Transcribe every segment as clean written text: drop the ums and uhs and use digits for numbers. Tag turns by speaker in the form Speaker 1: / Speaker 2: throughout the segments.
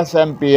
Speaker 1: SMP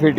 Speaker 1: FET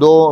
Speaker 1: 2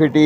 Speaker 1: FET